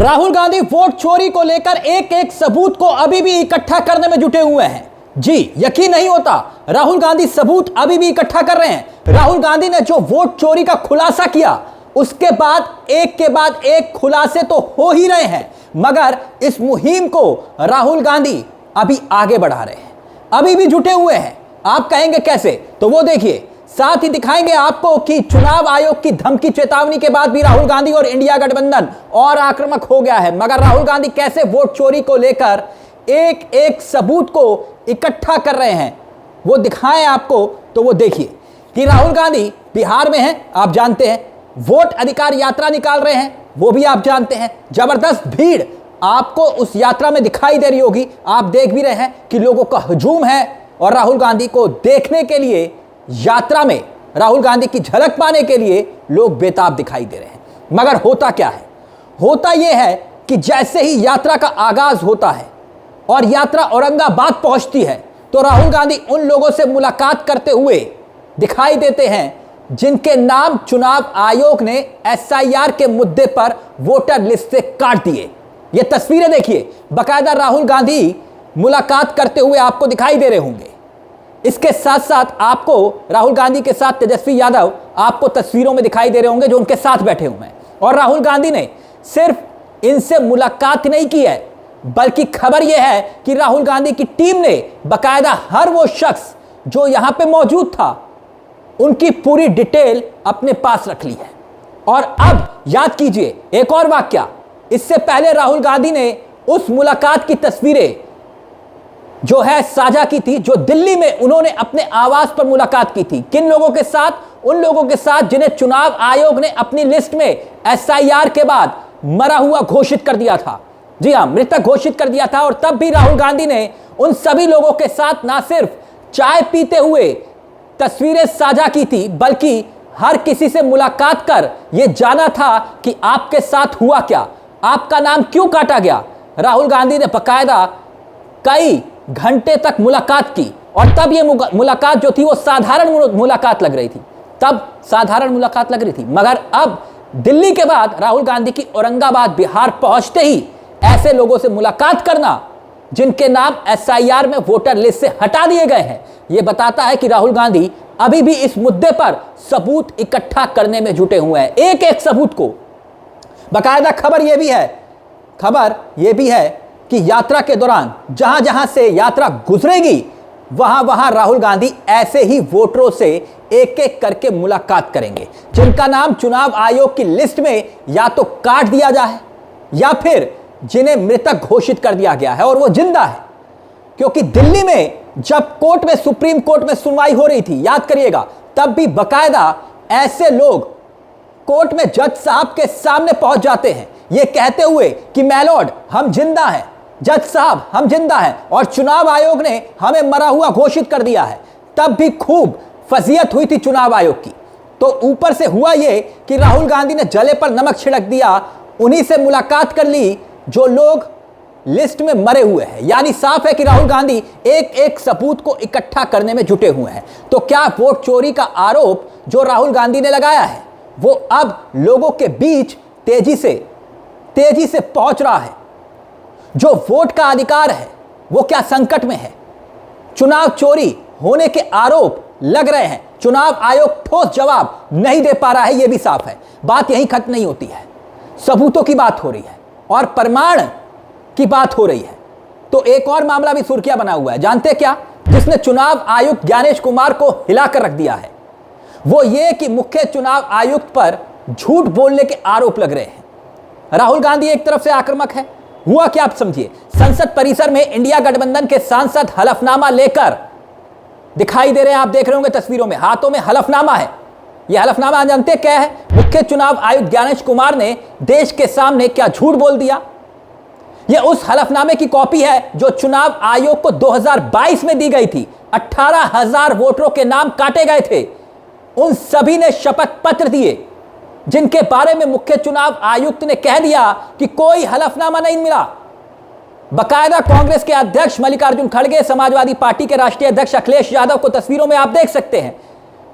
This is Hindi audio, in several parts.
राहुल गांधी वोट चोरी को लेकर एक एक सबूत को अभी भी इकट्ठा करने में जुटे हुए हैं। जी, यकीन नहीं होता, राहुल गांधी सबूत अभी भी इकट्ठा कर रहे हैं। राहुल गांधी ने जो वोट चोरी का खुलासा किया, उसके बाद एक के बाद एक खुलासे तो हो ही रहे हैं, मगर इस मुहिम को राहुल गांधी अभी आगे बढ़ा रहे हैं, अभी भी जुटे हुए हैं। आप कहेंगे कैसे? तो वो देखिए, साथ ही दिखाएंगे आपको कि चुनाव आयोग की धमकी चेतावनी के बाद भी राहुल गांधी और इंडिया गठबंधन और आक्रामक हो गया है। मगर राहुल गांधी कैसे वोट चोरी को लेकर एक एक सबूत को इकट्ठा कर रहे हैं, वो दिखाएं आपको। तो वो देखिए कि राहुल गांधी बिहार में हैं, आप जानते हैं, वोट अधिकार यात्रा निकाल रहे हैं, वो भी आप जानते हैं। जबरदस्त भीड़ आपको उस यात्रा में दिखाई दे रही होगी, आप देख भी रहे हैं कि लोगों का हुजूम है और राहुल गांधी को देखने के लिए, यात्रा में राहुल गांधी की झलक पाने के लिए लोग बेताब दिखाई दे रहे हैं। मगर होता क्या है? होता यह है कि जैसे ही यात्रा का आगाज होता है और यात्रा औरंगाबाद पहुंचती है, तो राहुल गांधी उन लोगों से मुलाकात करते हुए दिखाई देते हैं जिनके नाम चुनाव आयोग ने एसआईआर के मुद्दे पर वोटर लिस्ट से काट दिए। ये तस्वीरें देखिए, बाकायदा राहुल गांधी मुलाकात करते हुए आपको दिखाई दे रहे होंगे। इसके साथ साथ आपको राहुल गांधी के साथ तेजस्वी यादव आपको तस्वीरों में दिखाई दे रहे होंगे, जो उनके साथ बैठे हुए हैं। और राहुल गांधी ने सिर्फ इनसे मुलाकात नहीं की है, बल्कि खबर यह है कि राहुल गांधी की टीम ने बाकायदा हर वो शख्स जो यहां पे मौजूद था, उनकी पूरी डिटेल अपने पास रख ली है। और अब याद कीजिए एक और वाकया, इससे पहले राहुल गांधी ने उस मुलाकात की तस्वीरें जो है साझा की थी, जो दिल्ली में उन्होंने अपने आवास पर मुलाकात की थी। किन लोगों के साथ? उन लोगों के साथ जिन्हें चुनाव आयोग ने अपनी लिस्ट में एसआईआर के बाद मरा हुआ घोषित कर दिया था। जी हां, मृतक घोषित कर दिया था। और तब भी राहुल गांधी ने उन सभी लोगों के साथ ना सिर्फ चाय पीते हुए तस्वीरें साझा की थी, बल्कि हर किसी से मुलाकात कर यह जाना था कि आपके साथ हुआ क्या, आपका नाम क्यों काटा गया। राहुल गांधी ने बाकायदा कई घंटे तक मुलाकात की, और तब ये मुलाकात जो थी वो साधारण मुलाकात लग रही थी, तब साधारण मुलाकात लग रही थी। मगर अब दिल्ली के बाद राहुल गांधी की औरंगाबाद बिहार पहुंचते ही ऐसे लोगों से मुलाकात करना जिनके नाम एसआईआर में वोटर लिस्ट से हटा दिए गए हैं, यह बताता है कि राहुल गांधी अभी भी इस मुद्दे पर सबूत इकट्ठा करने में जुटे हुए हैं, एक एक सबूत को। बाकायदा खबर यह भी है कि यात्रा के दौरान जहां जहां से यात्रा गुजरेगी, वहां वहां राहुल गांधी ऐसे ही वोटरों से एक एक करके मुलाकात करेंगे जिनका नाम चुनाव आयोग की लिस्ट में या तो काट दिया जाए या फिर जिन्हें मृतक घोषित कर दिया गया है और वो जिंदा है। क्योंकि दिल्ली में जब कोर्ट में, सुप्रीम कोर्ट में सुनवाई हो रही थी, याद करिएगा, तब भी बाकायदा ऐसे लोग कोर्ट में जज साहब के सामने पहुंच जाते हैं ये कहते हुए कि माय लॉर्ड, हम जिंदा हैं, जज साहब हम जिंदा हैं, और चुनाव आयोग ने हमें मरा हुआ घोषित कर दिया है। तब भी खूब फजीयत हुई थी चुनाव आयोग की। तो ऊपर से हुआ यह कि राहुल गांधी ने जले पर नमक छिड़क दिया, उन्हीं से मुलाकात कर ली जो लोग लिस्ट में मरे हुए हैं। यानी साफ है कि राहुल गांधी एक एक सबूत को इकट्ठा करने में जुटे हुए हैं। तो क्या वोट चोरी का आरोप जो राहुल गांधी ने लगाया है, वो अब लोगों के बीच तेजी से पहुंच रहा है? जो वोट का अधिकार है वो क्या संकट में है? चुनाव चोरी होने के आरोप लग रहे हैं, चुनाव आयोग ठोस जवाब नहीं दे पा रहा है, यह भी साफ है। बात यहीं खत्म नहीं होती है, सबूतों की बात हो रही है और प्रमाण की बात हो रही है। तो एक और मामला भी सुर्खियां बना हुआ है, जानते क्या, जिसने चुनाव आयुक्त ज्ञानेश कुमार को हिलाकर रख दिया है। वो ये कि मुख्य चुनाव आयुक्त पर झूठ बोलने के आरोप लग रहे हैं। राहुल गांधी एक तरफ से आक्रामक है, हुआ क्या आप समझिए। संसद परिसर में इंडिया गठबंधन के सांसद हलफनामा लेकर दिखाई दे रहे हैं, आप देख रहे होंगे तस्वीरों में, हाथों में हलफनामा है। यह हलफनामा जानते क्या है? मुख्य चुनाव आयुक्त ज्ञानेश कुमार ने देश के सामने क्या झूठ बोल दिया। यह उस हलफनामे की कॉपी है जो चुनाव आयोग को 2022 में दी गई थी। 18,000 वोटरों के नाम काटे गए थे, उन सभी ने शपथ पत्र दिए जिनके बारे में मुख्य चुनाव आयुक्त ने कह दिया कि कोई हलफनामा नहीं मिला। बाकायदा कांग्रेस के अध्यक्ष मल्लिकार्जुन खड़गे, समाजवादी पार्टी के राष्ट्रीय अध्यक्ष अखिलेश यादव को तस्वीरों में आप देख सकते हैं,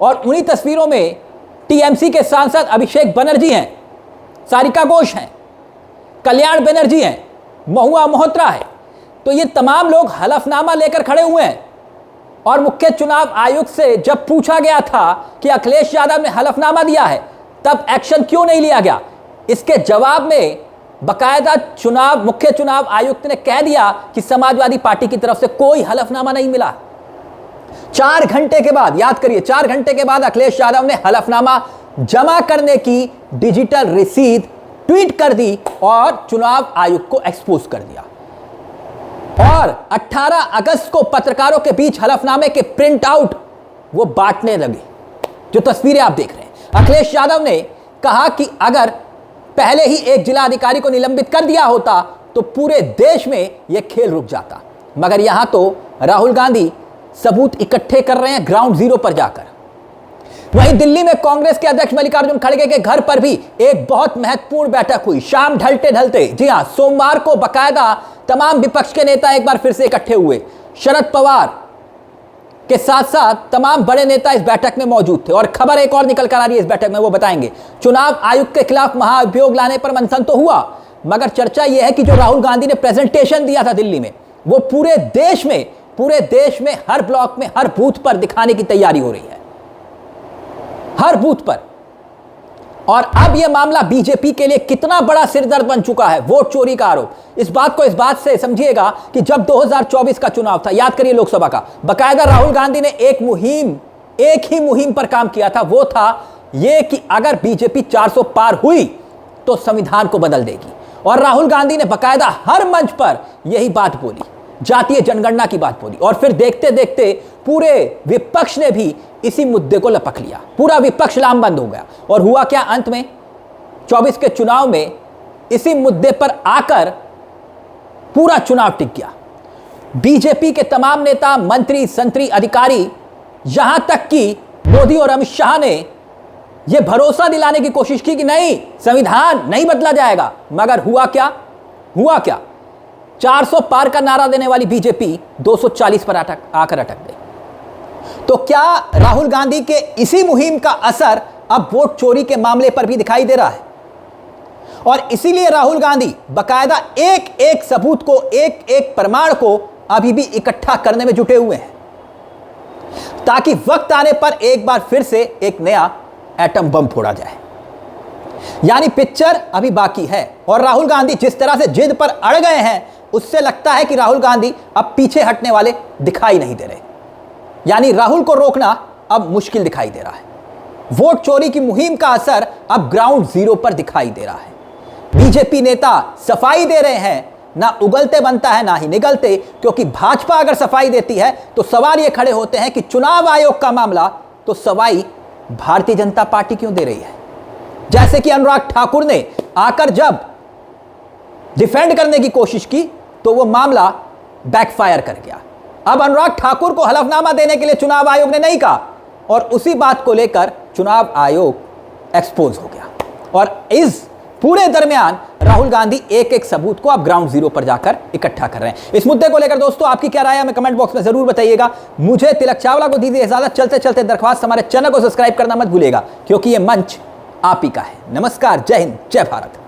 और उन्हीं तस्वीरों में टीएमसी के सांसद अभिषेक बनर्जी हैं, सारिका घोष हैं। कल्याण बनर्जी हैं, महुआ मोहत्रा है। तो ये तमाम लोग हलफनामा लेकर खड़े हुए हैं। और मुख्य चुनाव आयुक्त से जब पूछा गया था कि अखिलेश यादव ने हलफनामा दिया है, तब एक्शन क्यों नहीं लिया गया, इसके जवाब में बकायदा मुख्य चुनाव आयुक्त ने कह दिया कि समाजवादी पार्टी की तरफ से कोई हलफनामा नहीं मिला। 4 घंटे के बाद, याद करिए, 4 घंटे के बाद अखिलेश यादव ने हलफनामा जमा करने की डिजिटल रसीद ट्वीट कर दी और चुनाव आयोग को एक्सपोज कर दिया। और 18 अगस्त को पत्रकारों के बीच हलफनामे के प्रिंट आउट वो बांटने लगे, जो तस्वीरें आप देख रहे हैं। अखिलेश यादव ने कहा कि अगर पहले ही एक जिला अधिकारी को निलंबित कर दिया होता तो पूरे देश में यह खेल रुक जाता। मगर यहां तो राहुल गांधी सबूत इकट्ठे कर रहे हैं ग्राउंड जीरो पर जाकर। वहीं दिल्ली में कांग्रेस के अध्यक्ष मल्लिकार्जुन खड़गे के घर पर भी एक बहुत महत्वपूर्ण बैठक हुई। शाम ढलते ढलते, जी हां, सोमवार को बकायदा तमाम विपक्ष के नेता एक बार फिर से इकट्ठे हुए। शरद पवार के साथ साथ तमाम बड़े नेता इस बैठक में मौजूद थे। और खबर एक और निकल कर आ रही है इस बैठक में, वो बताएंगे। चुनाव आयुक्त के खिलाफ महाअभियोग लाने पर मंथन तो हुआ, मगर चर्चा यह है कि जो राहुल गांधी ने प्रेजेंटेशन दिया था दिल्ली में, वो पूरे देश में हर ब्लॉक में, हर बूथ पर दिखाने की तैयारी हो रही है, हर बूथ पर। और अब यह मामला बीजेपी के लिए कितना बड़ा सिरदर्द बन चुका है, वोट चोरी का आरोप। इस बात से समझिएगा कि जब 2024 का चुनाव था, याद करिए, लोकसभा का, बकायदा राहुल गांधी ने एक ही मुहिम पर काम किया था। वो था यह कि अगर बीजेपी 400 पार हुई तो संविधान को बदल देगी। और राहुल गांधी ने बकायदा हर मंच पर यही बात बोली, जातीय जनगणना की बात बोली। और फिर देखते देखते पूरे विपक्ष ने भी इसी मुद्दे को लपक लिया, पूरा विपक्ष लामबंद हो गया। और हुआ क्या, अंत में 24 के चुनाव में इसी मुद्दे पर आकर पूरा चुनाव टिक गया। बीजेपी के तमाम नेता, मंत्री, संतरी, अधिकारी, यहां तक कि मोदी और अमित शाह ने यह भरोसा दिलाने की कोशिश की कि नहीं, संविधान नहीं बदला जाएगा। मगर हुआ क्या, 400 पार का नारा देने वाली बीजेपी 240 पर आकर अटक गई। तो क्या राहुल गांधी के इसी मुहिम का असर अब वोट चोरी के मामले पर भी दिखाई दे रहा है? और इसीलिए राहुल गांधी बकायदा एक एक सबूत को, एक एक प्रमाण को अभी भी इकट्ठा करने में जुटे हुए हैं, ताकि वक्त आने पर एक बार फिर से एक नया एटम बम फोड़ा जाए। यानी पिक्चर अभी बाकी है। और राहुल गांधी जिस तरह से जिद पर अड़ गए हैं, उससे लगता है कि राहुल गांधी अब पीछे हटने वाले दिखाई नहीं दे रहे। यानी राहुल को रोकना अब मुश्किल दिखाई दे रहा है। वोट चोरी की मुहिम का असर अब ग्राउंड जीरो पर दिखाई दे रहा है। बीजेपी नेता सफाई दे रहे हैं, ना उगलते बनता है ना ही निगलते, क्योंकि भाजपा अगर सफाई देती है तो सवाल ये खड़े होते हैं कि चुनाव आयोग का मामला तो सफाई भारतीय जनता पार्टी क्यों दे रही है। जैसे कि अनुराग ठाकुर ने आकर जब डिफेंड करने की कोशिश की तो वो मामला बैकफायर कर गया। अब अनुराग ठाकुर को हलफनामा देने के लिए चुनाव आयोग ने नहीं कहा, और उसी बात को लेकर चुनाव आयोग एक्सपोज हो गया। और इस पूरे दरमियान राहुल गांधी एक एक सबूत को अब ग्राउंड जीरो पर जाकर इकट्ठा कर रहे हैं। इस मुद्दे को लेकर दोस्तों आपकी क्या राय है, हमें कमेंट बॉक्स में जरूर बताइएगा। मुझे तिलक चावला को दीजिए इजाजत। चलते चलते दरख्वास्त, हमारे चैनल को सब्सक्राइब करना मत भूलिएगा, क्योंकि यह मंच आप ही का है। नमस्कार, जय हिंद, जय भारत।